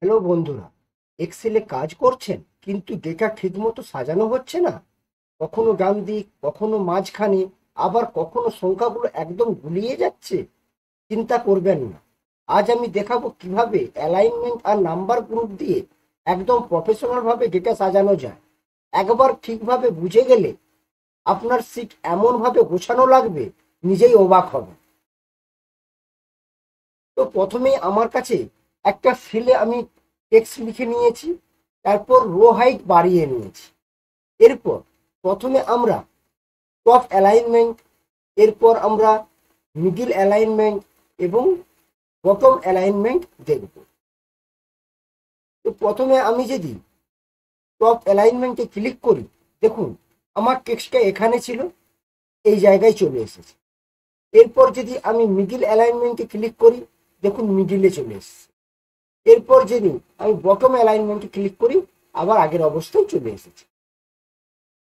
Hello বন্ধুরা, এক্সেলে কাজ করছেন কিন্তু ডেটা ঠিকমতো সাজানো হচ্ছে না। কখনো ডান দিক, কখনো মাঝখানে, আবার কখনো সংখ্যাগুলো একদম গুলিয়ে যাচ্ছে। চিন্তা করবেন না, আজ আমি দেখাবো কিভাবে অ্যালাইনমেন্ট আর নাম্বার গ্রুপ দিয়ে একদম প্রফেশনাল ভাবে ডেটা সাজানো যায়। একবার ঠিকভাবে বুঝে গেলে আপনার সিট এমন ভাবে গোছানো লাগবে, নিজেই অবাক হবে। তো প্রথমেই আমার কাছে একটা সেলে আমি টেক্সট লিখে নিয়েছি, তারপর রো হাইট বাড়িয়ে নিয়েছি। এরপর প্রথমে আমরা টপ অ্যালাইনমেন্ট, এরপর আমরা মিডিল অ্যালাইনমেন্ট এবং বটম অ্যালাইনমেন্ট দেখব। তো প্রথমে আমি যদি টপ অ্যালাইনমেন্টে ক্লিক করি, দেখুন আমার টেক্সটটা এখানে ছিল, এই জায়গায় চলে এসেছে। এরপর যদি আমি মিডিল অ্যালাইনমেন্টে ক্লিক করি, দেখুন মিডিলে চলে এসেছে। এরপর যদি আমি বটম অ্যালাইনমেন্টে ক্লিক করি, আবার আগের অবস্থায় চলে এসেছে।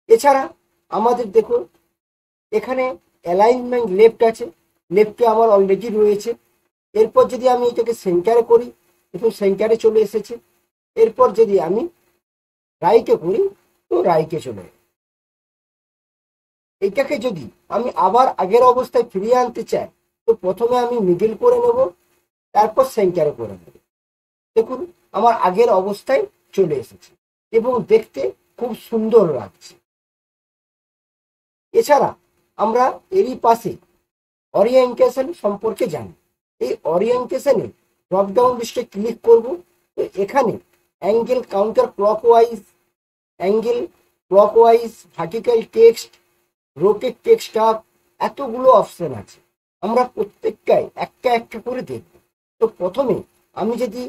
এছাড়া আমাদের দেখুন এখানে অ্যালাইনমেন্ট লেফট আছে, লেফটে আমার অলরেডি রয়েছে। এরপর যদি আমি এটাকে সেন্টারে করি, দেখুন সেন্টারে চলে এসেছে। এরপর যদি আমি রাইটে করি, তো রাইটে চলে যাবে। এইটাকে যদি আমি আবার আগের অবস্থায় ফিরিয়ে আনতে চাই, তো প্রথমে আমি মিডিল করে নেব, তারপর সেন্টারে করে নেব। দেখুন আমার আগের অবস্থায় চলে এসেছে এবং দেখতে খুব সুন্দর লাগছে। এছাড়া আমরা এরই পাশে ওরিয়েন্টেশন সম্পর্কে জানি। এই ওরিয়েন্টেশনে ড্রপডাউন লিস্টে ক্লিক করব। তো এখানে angle counter clockwise, angle clockwise, vertical text, rotate text up, এতগুলো অপশন আছে। আমরা প্রত্যেকটাই একটা একটা করে দেখব। তো প্রথমে আমি যদি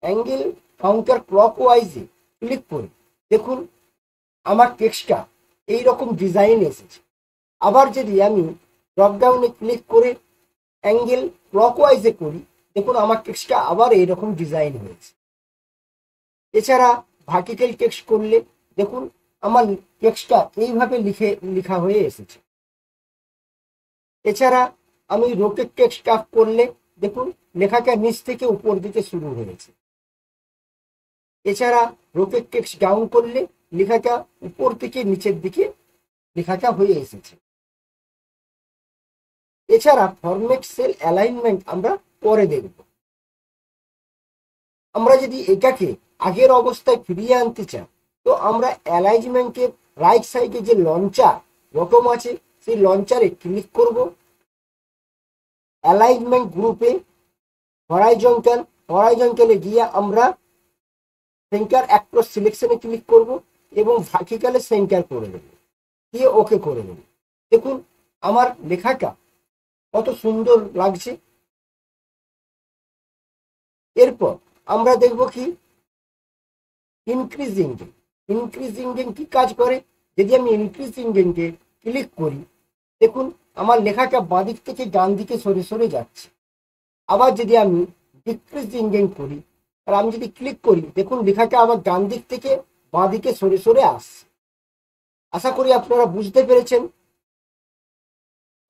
অ্যাঙ্গেল কাউন্টার ক্লকওয়াইজে ক্লিক করি, দেখুন আমার টেক্সটটা এইরকম ডিজাইন এসেছে। আবার যদি আমি ড্রপডাউনে ক্লিক করে অ্যাঙ্গেল ক্লকওয়াইজে করি, দেখুন আমার টেক্সটটা আবার এইরকম ডিজাইন হয়েছে। এছাড়া ভার্টিক্যাল টেক্সট করলে দেখুন আমার টেক্সটটা এইভাবে লেখা হয়ে এসেছে। এছাড়া আমি রোটেট টেক্সট আপ করলে দেখুন লেখাটা নিচ থেকে উপর দিকে শুরু হয়েছে। এছাড়া রোটেট টেক্সট ডাউন করলে লেখাটা উপর থেকে নিচের দিকে লেখাটা হয়ে এসেছে। এছাড়া ফরম্যাট সেল অ্যালাইনমেন্ট আমরা পরে দেখব। আমরা যদি এটাকে আগের অবস্থায় ফিরিয়ে আনতে চাই, তো আমরা অ্যালাইনমেন্টের রাইট সাইডে যে লঞ্চার বটম আছে, সেই লঞ্চারে ক্লিক করব। অ্যালাইনমেন্ট গ্রুপে হরাইজন্টাল, হরাইজন্টালে গিয়ে আমরা সেন্টার অ্যাক্রস সিলেকশনে ক্লিক করব এবং ভার্টিক্যালে সেন্টার করে দেব, দিয়ে ওকে করে দেব। দেখুন আমার লেখাটা কত সুন্দর লাগছে। এরপর আমরা দেখব কি ইনক্রিজিং গেন। ইনক্রিজিং গেন কি কাজ করে? যদি আমি ইনক্রিজিং গেনকে ক্লিক করি, দেখুন আমার লেখাটা বাঁদিক থেকে ডান দিকে সরে সরে যাচ্ছে। আবার যদি আমি ডিক্রিজিং গেন করি, আর আমি যদি ক্লিক করি, দেখুন লেখাটা আবার ডান দিক থেকে বাঁ দিকে সরে সরে আসছে। আশা করি আপনারা বুঝতে পেরেছেন।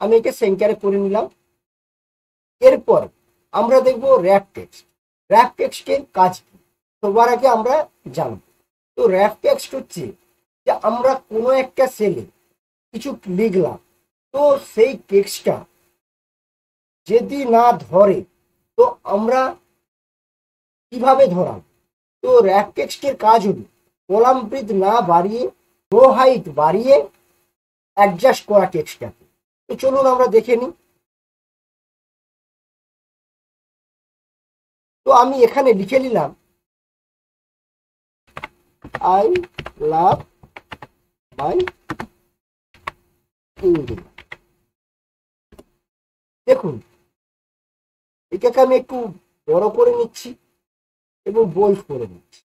আমি এটা সেন্টারে করে নিলাম। এরপর আমরা দেখব র্যাপ টেক্সট। র্যাপ টেক্সটের কাজ কি সবার আগে আমরা জানব। তো র্যাপ টেক্সট হচ্ছে যে আমরা কোনো একটা সেলে কিছু লিখলাম, তো সেই টেক্সটটা যদি না ধরে, তো আমরা কিভাবে ধরাব? তো র্যাপ টেক্সটের কাজ হলো কলাম ব্রিথ না বাড়িয়ে, রো হাইট বাড়িয়ে অ্যাডজাস্ট করা টেক্সটটাকে। তো চলুন আমরা দেখে নিই। তো আমি এখানে লিখে নিলাম আই লাভ মাই ইন্ডিয়া। দেখুন এটাকে আমি একটু বড় করে নিচ্ছি এবং বোল্ড করে নিচ্ছি।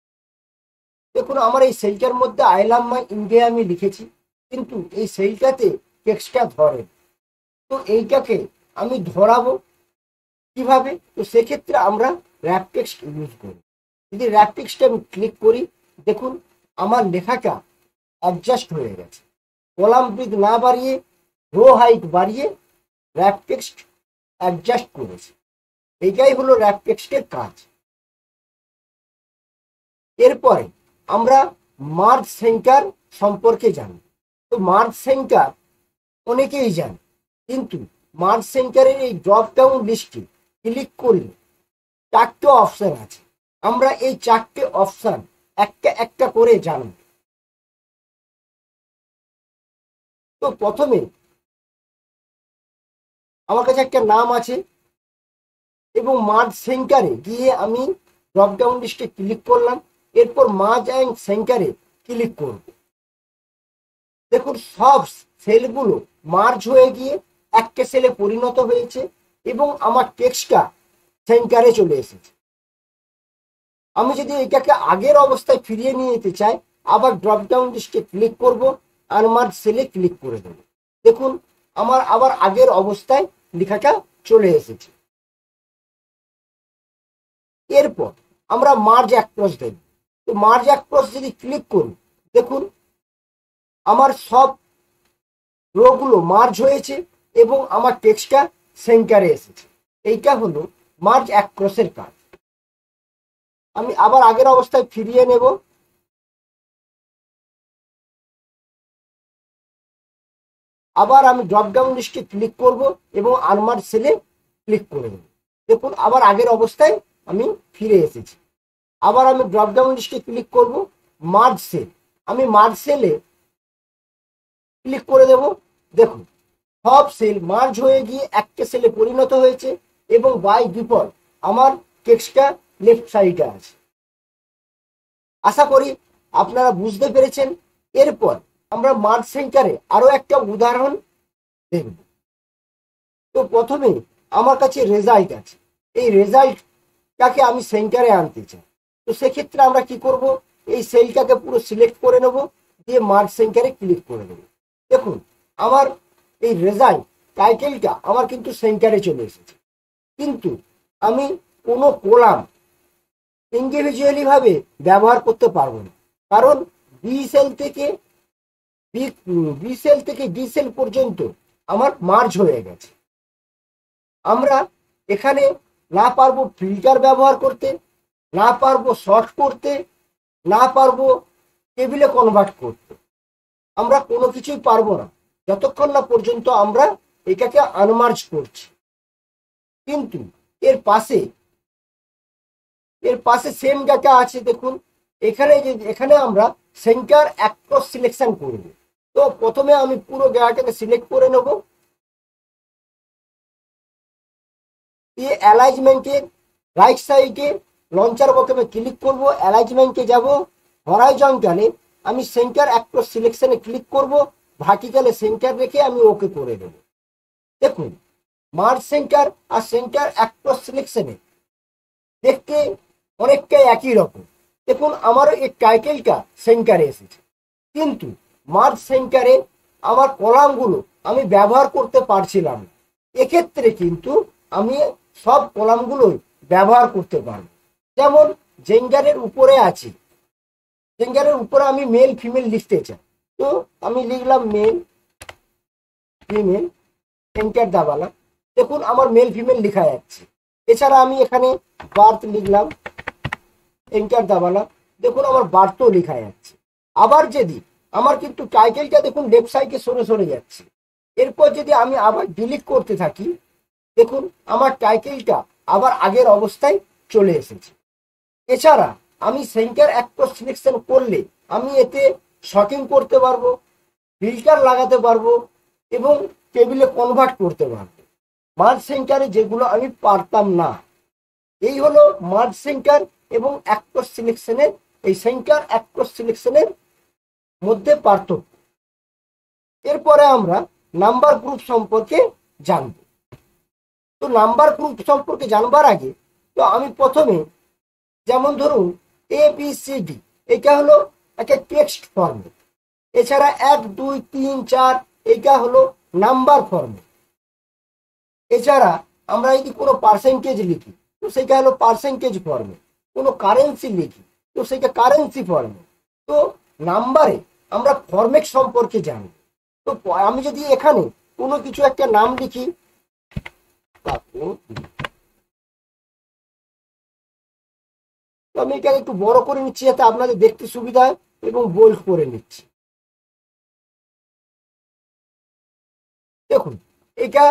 দেখুন আমার এই সেলটার মধ্যে আই লাভ মাই ইন্ডিয়া আমি লিখেছি, কিন্তু এই সেলটাতে টেক্সটটা ধরে। তো এইটাকে আমি ধরাবো কিভাবে? তো সেক্ষেত্রে আমরা র্যাপ টেক্সট ইউজ করি। যদি র্যাপ টেক্সটে আমি ক্লিক করি, দেখুন আমার লেখাটা অ্যাডজাস্ট হয়ে গেছে। কলাম ব্রিথ না বাড়িয়ে, রো হাইট বাড়িয়ে র্যাপ টেক্সট অ্যাডজাস্ট করেছে। এইটাই হলো র্যাপ টেক্সটের কাজ। এরপরে আমরা মার্জ সেন্টার সম্পর্কে জানি। তো মার্জ সেন্টার অনেকেই জানে, কিন্তু মার্জ সেন্টারের এই ড্রপ ডাউন লিস্টে ক্লিক করলে 4টে অপশন আছে। আমরা এই 4টে অপশন একটা একটা করে জানব। তো প্রথমে আমার কাছে একটা নাম আছে এবং মার্জ সেন্টারে গিয়ে আমি ড্রপ ডাউন লিস্টে ক্লিক করলাম। এরপর মার্জ অ্যান্ড সেন্টারে ক্লিক করব। দেখুন সব সেলগুলো মার্জ হয়ে গিয়ে একটা সেলে পরিণত হয়েছে এবং আমার টেক্সটটা সেন্টারে চলে এসেছে। আমি যদি এটাকে আগের অবস্থায় ফিরিয়ে নিয়ে যেতে চাই, আবার ড্রপ ডাউন লিস্টে ক্লিক করব, আনমার্জ সেলে ক্লিক করে দেব। দেখুন আমার আবার আগের অবস্থায় লেখাটা চলে এসেছে। এরপর আমরা মার্জ অ্যাক্রস দেব। তো মার্জ অ্যাক্রস যদি ক্লিক করি, দেখুন আমার সব রোগুলো মার্জ হয়েছে এবং আমার টেক্সটটা সেন্টারে এসেছে। এইটা হলো মার্জ অ্যাক্রসের কাজ। আমি আবার আগের অবস্থায় ফিরিয়ে নেব। আবার আমি ড্রপ ডাউন লিস্টে ক্লিক করব এবং আনমার্জ সেলে ক্লিক করে দেব। দেখুন আবার আগের অবস্থায় আমি ফিরে এসেছি। আবার আমি ড্রপ ডাউন লিস্টে ক্লিক করব, মার্জ সেল, আমি মার্জ সেলে ক্লিক করে দেব। দেখুন সব সেল মার্জ হয়ে গিয়ে একটা সেলে পরিণত হয়েছে এবং বাই ডিফল্ট আমার টেক্সটটা লেফট সাইডে আছে। আশা করি আপনারা বুঝতে পেরেছেন। এরপর আমরা মার্জ সেন্টারে আরো একটা উদাহরণ দেখব। তো প্রথমে আমার কাছে রেজাল্ট আছে, এই রেজাল্টটাকে আমি সেন্টারে আনতে চাই। তো সেক্ষেত্রে আমরা কি করব, এই সেলটাকে পুরো সিলেক্ট করে নেব, দিয়ে মার্জ সেন্টারে ক্লিক করে দেব। দেখুন আমার এই রেজাল্ট টাইটেলটা আমার কিন্তু সেন্টারে চলে এসেছে, কিন্তু আমি কোনো কলাম ইন্ডিভিজুয়ালি ভাবে ব্যবহার করতে পারবো না, কারণ বি সেল থেকে ডি সেল পর্যন্ত আমার মার্জ হয়ে গেছে। আমরা এখানে না পারবো ফিল্টার ব্যবহার করতে, না পারবো শর্ট করতে, না পারবো টেবিলে কনভার্ট করতে। আমরা কোনো কিছুই পারবো না যতক্ষণ না পর্যন্ত আমরা এটাকে আনমার্জ করছি। কিন্তু এর পাশে সেম ডাটা আছে। দেখুন এখানে আমরা সেন্টার অ্যাক্রস সিলেকশন করব। তো প্রথমে আমি পুরো ডাটাটাকে সিলেক্ট করে নেব, দিয়ে অ্যালাইনমেন্টের রাইট সাইডে লঞ্চার বোতামে ক্লিক করব, অ্যালাইনমেন্টে যাব, হরাইজন্টালে আমি সেন্টার অ্যাক্রস সিলেকশনে ক্লিক করব, ভার্টিক্যালে সেন্টার রেখে আমি ওকে করে দেব। দেখুন মার্জ সেন্টার আর সেন্টার অ্যাক্রস সিলেকশনে দেখতে অনেকটাই একই রকম। দেখুন আমারও এই টাইটেলটা সেন্টারে এসেছে, কিন্তু মার্জ সেন্টারে আমার কলামগুলো আমি ব্যবহার করতে পারছিলাম না। এক্ষেত্রে কিন্তু আমি সব কলামগুলোই ব্যবহার করতে পারব। যেমন জেন্ডারের উপরে আছে, জেন্ডারের উপরে আমি মেল ফিমেল লিখতে চাই, তো আমি লিখলাম মেল ফিমেল, এন্টার দাবালাম। দেখুন আমার মেল ফিমেল লেখা যাচ্ছে। এছাড়া আমি এখানে বার্থ লিখলাম, এন্টার দাবালাম, দেখুন আমার বার্থও লেখা যাচ্ছে। আবার যদি আমার কিন্তু টাইটেলটা দেখুন লেফট সাইডে সরে সরে যাচ্ছে। এরপর যদি আমি আবার ডিলিট করতে থাকি, দেখুন আমার টাইটেলটা আবার আগের অবস্থায় চলে এসেছে। এছাড়া আমি সেন্টার অ্যাক্রস সিলেকশন করলে আমি এতে শর্টিং করতে পারবো, ফিল্টার লাগাতে পারবো এবং টেবিলে কনভার্ট করতে পারবো, মার্জ সেন্টারে যেগুলো আমি পারতাম না। এই হলো মার্জ সেন্টার এবং অ্যাক্রস সিলেকশনের, এই সেন্টার অ্যাক্রস সিলেকশনের মধ্যে পার্থক্য। এরপরে আমরা নাম্বার গ্রুপ সম্পর্কে জানব। তো নাম্বার গ্রুপ সম্পর্কে জানবার আগে তো আমি প্রথমে, যেমন ধরুন ABCD, এটা হলো একটা টেক্সট ফর্মেট। এছাড়া 1 2 3 4 এটা হলো নাম্বার ফর্মেট। এছাড়া আমরা যদি কোনো পার্সেন্টেজ লিখি তো সেটা হলো পার্সেন্টেজ ফর্মেট, কোনো কারেন্সি লিখি তো সেটা কারেন্সি ফর্মেট। তো নাম্বারে আমরা ফরম্যাট সম্পর্কে জানি। তো আমি যদি এখানে কোনো কিছু একটা নাম লিখি, আমি এটাকে একটু বড় করে নিচ্ছি যাতে আপনাদের দেখতে সুবিধা হয় এবং বোল্ড করে নিচ্ছি। দেখুন এটা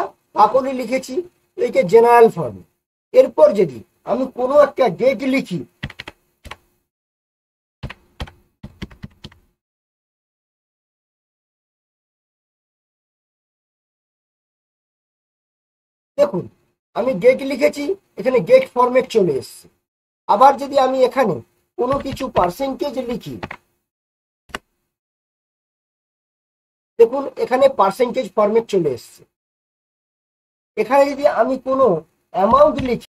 আকলে লিখেছি, এটা জেনারেল ফর্মে। এরপর যদি আমি কোনো একটা ডেট লিখি, দেখুন আমি ডেট লিখেছি, এখানে ডেট ফরম্যাট চলে এসছে। আবার যদি আমি এখানে কোনো কিছু পার্সেন্টেজ লিখি, দেখুন এখানে পার্সেন্টেজ ফরম্যাট চলে এসছে। এখানে যদি আমি কোনো অ্যামাউন্ট লিখি,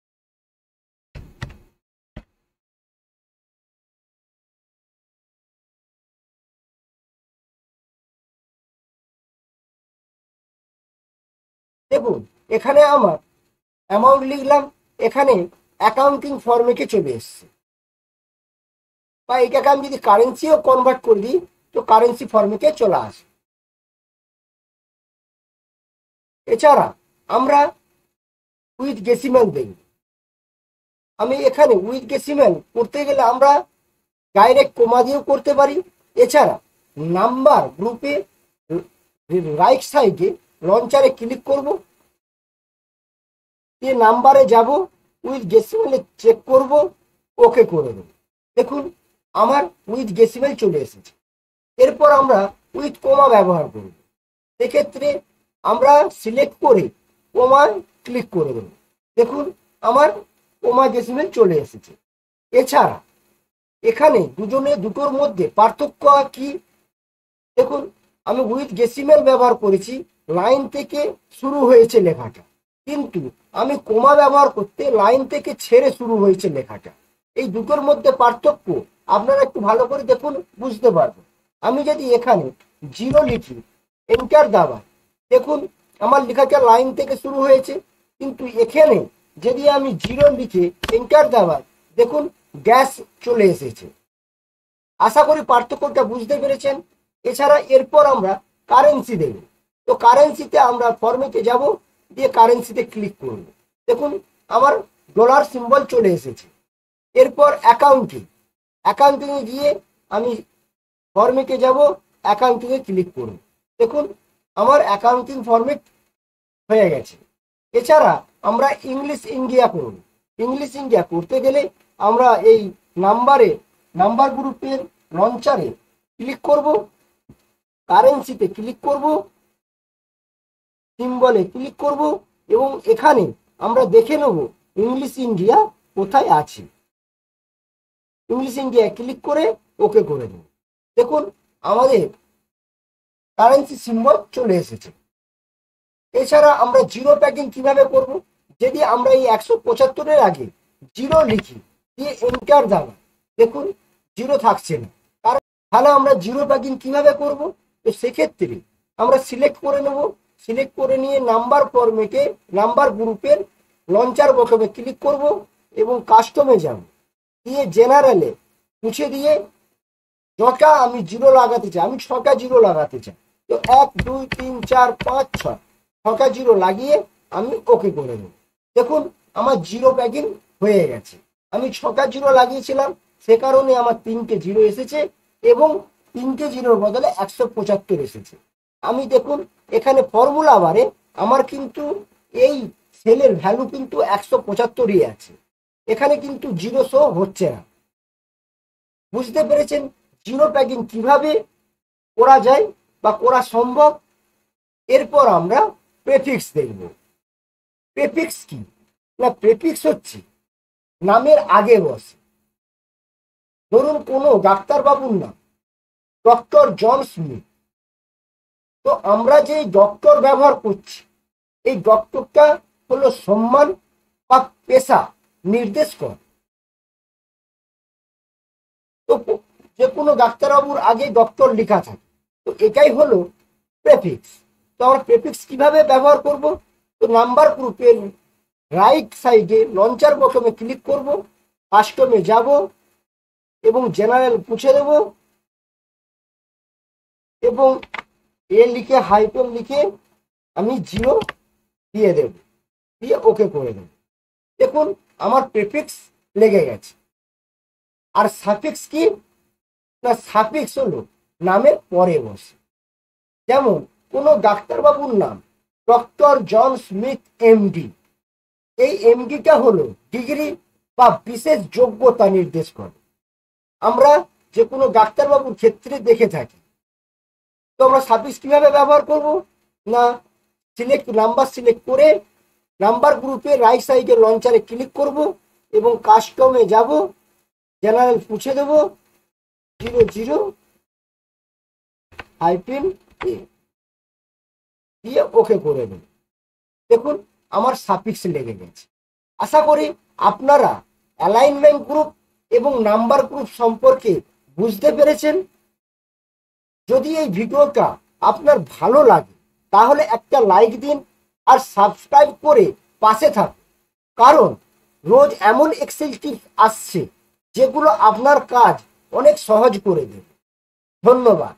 দেখুন এখানে আমার অ্যামাউন্ট লিখলাম, এখানে অ্যাকাউন্টিং ফরম্যাটে চলে এসছে। বা এটাকে আমি যদি কারেন্সিও কনভার্ট করে দিই তো কারেন্সি ফরম্যাটে চলে আসে। এছাড়া আমরা উইথ ডেসিমেল দেখব। আমি এখানে উইথ ডেসিমেল করতে গেলে আমরা ডাইরেক্ট কোমা দিয়েও করতে পারি। এছাড়া নাম্বার গ্রুপে রাইট সাইডে লঞ্চারে ক্লিক করব, দিয়ে নাম্বারে যাব, উইথ ডেসিমেলে চেক করব, ওকে করে দেব। দেখুন আমার উইথ ডেসিমেল চলে এসেছে। এরপর আমরা উইথ কোমা ব্যবহার করব। সেক্ষেত্রে আমরা সিলেক্ট করে কোমায় ক্লিক করে দেব। দেখুন আমার কোমা ডেসিমেল চলে এসেছে। এছাড়া এখানে দুটোর মধ্যে পার্থক্য কি, দেখুন আমি উইথ ডেসিমেল ব্যবহার করেছি, লাইন থেকে শুরু হয়েছে লেখাটা, কিন্তু আমি কোমা ব্যবহার করতে লাইন থেকে ছেড়ে শুরু হয়েছে লেখাটা। এই দুটোর মধ্যে পার্থক্য আপনারা একটু ভালো করে দেখুন, বুঝতে পারবেন। আমি যদি এখানে 0 লিখি, এন্টার দাবাই, দেখুন আমার লেখাটা লাইন থেকে শুরু হয়েছে, কিন্তু এখানে যদি আমি 0 লিখে এন্টার দাবাই, দেখুন ড্যাশ চলে এসেছে। আশা করি পার্থক্যটা বুঝতে পেরেছেন। এছাড়া এরপর আমরা কারেন্সি দেব। তো কারেন্সিতে আমরা ফরম্যাটে যাব, দিয়ে কারেন্সিতে ক্লিক করব। দেখুন আমার ডলার সিম্বল চলে এসেছে। এরপর অ্যাকাউন্টিংয়ে গিয়ে আমি ফরম্যাটে যাব, অ্যাকাউন্টিংয়ে ক্লিক করব। দেখুন আমার অ্যাকাউন্টিং ফরম্যাট হয়ে গেছে। এছাড়া আমরা ইংলিশ ইন্ডিয়া করব। ইংলিশ ইন্ডিয়া করতে গেলে আমরা এই নাম্বার গ্রুপের লঞ্চারে ক্লিক করব, কারেন্সিতে ক্লিক করব, সিম্বলে ক্লিক করব, এবং এখানে আমরা দেখে নেব ইংলিশ ইন্ডিয়া কোথায় আছে। ইংলিশ ইন্ডিয়া ক্লিক করে ওকে করে দেব। দেখুন আমাদের কারেন্সি সিম্বল চলে এসেছে। এছাড়া আমরা জিরো প্যাকিং কিভাবে করব, যদি আমরা এই 175-এর আগে 0 লিখি, দিয়ে এন্টার দাবাই, দেখুন 0 থাকছে না। কারণ তাহলে আমরা জিরো প্যাকিং কিভাবে করব, তো সেক্ষেত্রে আমরা সিলেক্ট করে নেব। সিলেক্ট করে নিয়ে নাম্বার ফরম্যাটে নাম্বার গ্রুপের লঞ্চার বটনে ক্লিক করব এবং কাস্টমে যাব, দিয়ে জেনারেলে মুছে দিয়ে যটা আমি 0 লাগাতে চাই, আমি 6টা 0 লাগাতে চাই, তো 1 2 3 4 5 6 6টা 0 লাগিয়ে আমি ওকে করে দেব। দেখুন আমার জিরো প্যাকিং হয়ে গেছে। আমি 6টা 0 লাগিয়েছিলাম, সে কারণে আমার 3টে 0 এসেছে এবং 3টে 0-র বদলে 175 এসেছে। আমি দেখুন এখানে ফর্মুলা বারে আমার কিন্তু এই সেলের ভ্যালু কিন্তু 175-ই আছে, এখানে কিন্তু 0 শো হচ্ছে না। বুঝতে পেরেছেন জিরো প্যাকিং কিভাবে করা যায় বা করা সম্ভব। এরপর আমরা প্রেফিক্স দেখব। প্রেফিক্স কি না, প্রেফিক্স হচ্ছে নামের আগে বসে। ধরুন কোনো ডাক্তারবাবুর নাম ডক্টর জন স্মিথ, তো আমরা যে ডক্টর ব্যবহার করছি, এই ডক্টরটা হলো সম্মান বা পেশা নির্দেশ করে। তো যে কোনো ডাক্তারবাবুর আগে ডক্টর লেখা থাকে, তো এটাই হলো প্রেফিক্স। তো আমরা প্রেফিক্স কিভাবে ব্যবহার করব, তো নাম্বার গ্রুপের রাইট সাইডে লঞ্চার বটনে ক্লিক করব, কাস্টমে যাব এবং জেনারেল মুছে দেব এবং লিখে হাইফেন লিখে আমি 0 দিয়ে দেব, দিয়ে ওকে করে দেব। দেখুন আমার প্রেফিক্স লেগে গেছে। আর সাফিক্স কি না, সাফিক্স হলো নামের পরে বসে। যেমন কোনো ডাক্তারবাবুর নাম ডক্টর জন স্মিথ এমডি, এই এমডিটা হলো ডিগ্রি বা বিশেষ যোগ্যতা নির্দেশ করে। আমরা যে কোনো ডাক্তারবাবুর ক্ষেত্রে দেখে থাকি। তো আমরা সাফিক্স কিভাবে ব্যবহার করব না, নাম্বার সিলেক্ট করে নাম্বার গ্রুপে রাইট সাইডে লঞ্চারে ক্লিক করব এবং কাস্টমে যাব, জেনারেল মুছে দেব 00-A দিয়ে ওকে করে দেব। দেখুন আমার সাফিক্স লেগে গেছে। আশা করি আপনারা অ্যালাইনমেন্ট গ্রুপ এবং নাম্বার গ্রুপ সম্পর্কে বুঝতে পেরেছেন। যদি এই ভিডিওটা আপনার ভালো লাগে তাহলে একটা লাইক দিন আর সাবস্ক্রাইব করে পাশে থাকুন, কারণ রোজ এমন এক্সেল টিপস আসছে যেগুলো আপনার কাজ অনেক সহজ করে দেবে। ধন্যবাদ।